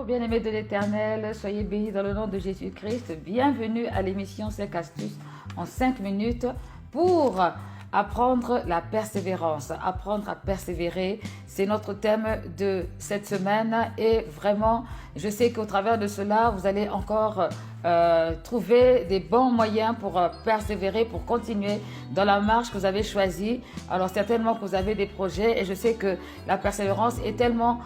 Bonjour, bien-aimés de l'Éternel, soyez bénis dans le nom de Jésus-Christ. Bienvenue à l'émission 5 astuces en 5 minutes pour apprendre la persévérance. Apprendre à persévérer, c'est notre thème de cette semaine et vraiment, je sais qu'au travers de cela, vous allez encore trouver des bons moyens pour persévérer, pour continuer dans la marche que vous avez choisie. Alors certainement que vous avez des projets et je sais que la persévérance est tellement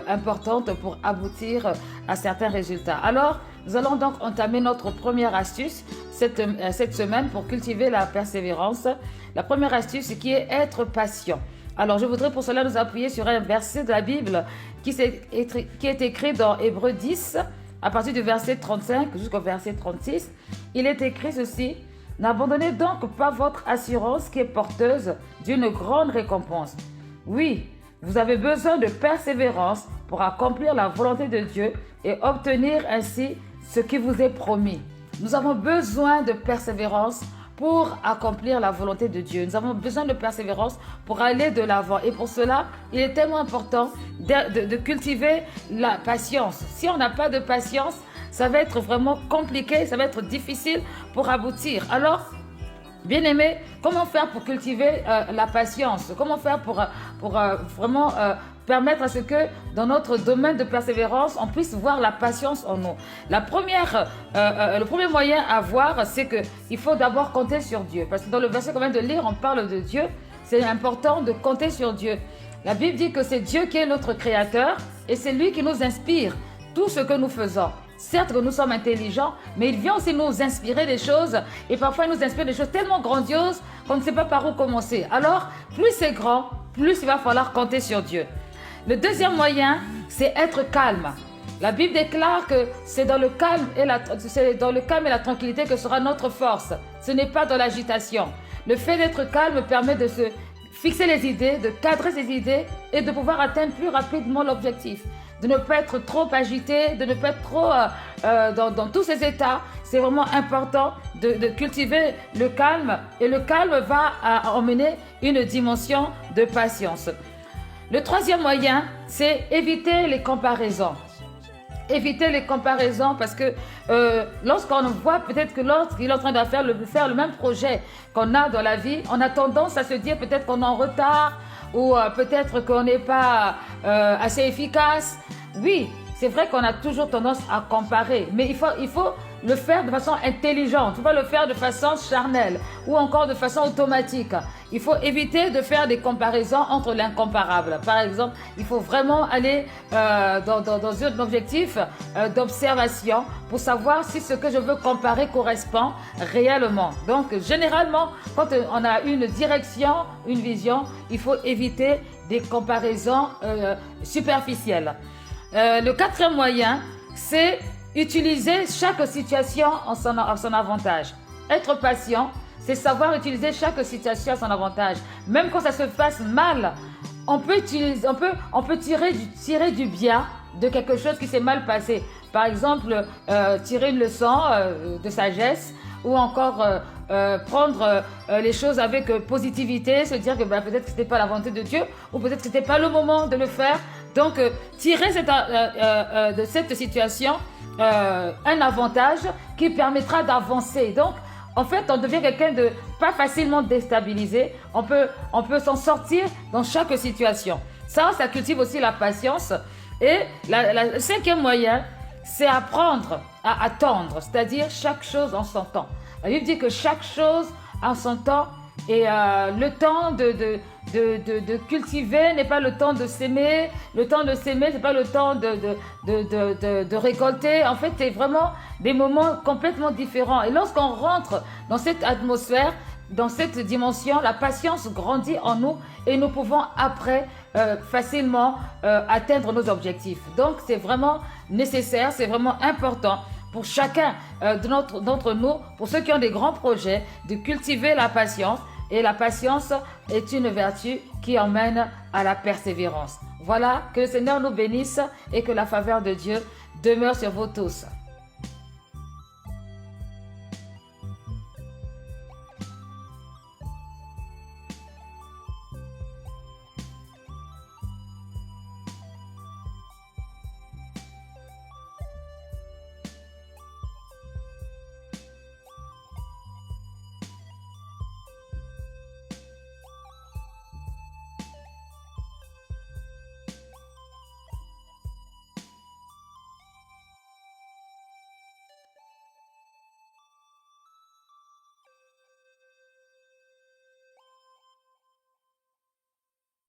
importante pour aboutir à certains résultats. Alors, nous allons donc entamer notre première astuce cette semaine pour cultiver la persévérance. La première astuce qui est être patient. Alors, je voudrais pour cela nous appuyer sur un verset de la Bible qui est écrit dans Hébreux 10, à partir du verset 35 jusqu'au verset 36. Il est écrit ceci: « N'abandonnez donc pas votre assurance qui est porteuse d'une grande récompense. Oui, vous avez besoin de persévérance pour accomplir la volonté de Dieu et obtenir ainsi ce qui vous est promis. » Nous avons besoin de persévérance pour accomplir la volonté de Dieu. Nous avons besoin de persévérance pour aller de l'avant. Et pour cela, il est tellement important de cultiver la patience. Si on n'a pas de patience, ça va être vraiment compliqué, ça va être difficile pour aboutir. Alors, bien-aimés, comment faire pour cultiver la patience? Comment faire pour vraiment permettre à ce que dans notre domaine de persévérance, on puisse voir la patience en nous? Le premier moyen à voir, c'est qu'il faut d'abord compter sur Dieu. Parce que dans le verset qu'on vient de lire, on parle de Dieu. C'est important de compter sur Dieu. La Bible dit que c'est Dieu qui est notre créateur et c'est lui qui nous inspire tout ce que nous faisons. Certes que nous sommes intelligents, mais il vient aussi nous inspirer des choses et parfois il nous inspire des choses tellement grandioses qu'on ne sait pas par où commencer. Alors, plus c'est grand, plus il va falloir compter sur Dieu. Le deuxième moyen, c'est être calme. La Bible déclare que c'est dans le calme et la tranquillité que sera notre force. Ce n'est pas dans l'agitation. Le fait d'être calme permet de se fixer les idées, de cadrer ses idées et de pouvoir atteindre plus rapidement l'objectif. De ne pas être trop agité, de ne pas être trop dans tous ces états. C'est vraiment important de cultiver le calme et le calme va emmener une dimension de patience. Le troisième moyen, c'est éviter les comparaisons. Éviter les comparaisons parce que lorsqu'on voit peut-être que l'autre il est en train de faire le même projet qu'on a dans la vie, on a tendance à se dire peut-être qu'on est en retard ou peut-être qu'on n'est pas assez efficace. Oui, c'est vrai qu'on a toujours tendance à comparer, mais il faut le faire de façon intelligente. Il ne faut pas le faire de façon charnelle ou encore de façon automatique. Il faut éviter de faire des comparaisons entre l'incomparable. Par exemple, il faut vraiment aller dans un objectif d'observation pour savoir si ce que je veux comparer correspond réellement. Donc, généralement, quand on a une direction, une vision, il faut éviter des comparaisons superficielles. Le quatrième moyen, c'est utiliser chaque situation en son avantage. Être patient, c'est savoir utiliser chaque situation à son avantage. Même quand ça se passe mal, on peut tirer du bien de quelque chose qui s'est mal passé. Par exemple, tirer une leçon de sagesse ou encore prendre les choses avec positivité, se dire que peut-être que ce n'était pas la volonté de Dieu ou peut-être que ce n'était pas le moment de le faire. Donc, tirer de cette situation un avantage qui permettra d'avancer. Donc, en fait, on devient quelqu'un de pas facilement déstabilisé. On peut s'en sortir dans chaque situation. Ça cultive aussi la patience. Et le cinquième moyen, c'est apprendre à attendre, c'est-à-dire chaque chose en son temps. La Bible dit que chaque chose en son temps et le temps de cultiver n'est pas le temps de s'aimer. Le temps de s'aimer, c'est pas le temps de récolter. En fait, c'est vraiment des moments complètement différents. Et lorsqu'on rentre dans cette atmosphère, dans cette dimension, la patience grandit en nous et nous pouvons après facilement atteindre nos objectifs. Donc, c'est vraiment nécessaire, c'est vraiment important pour chacun d'entre nous, pour ceux qui ont des grands projets, de cultiver la patience. Et la patience est une vertu qui emmène à la persévérance. Voilà, que le Seigneur nous bénisse et que la faveur de Dieu demeure sur vous tous.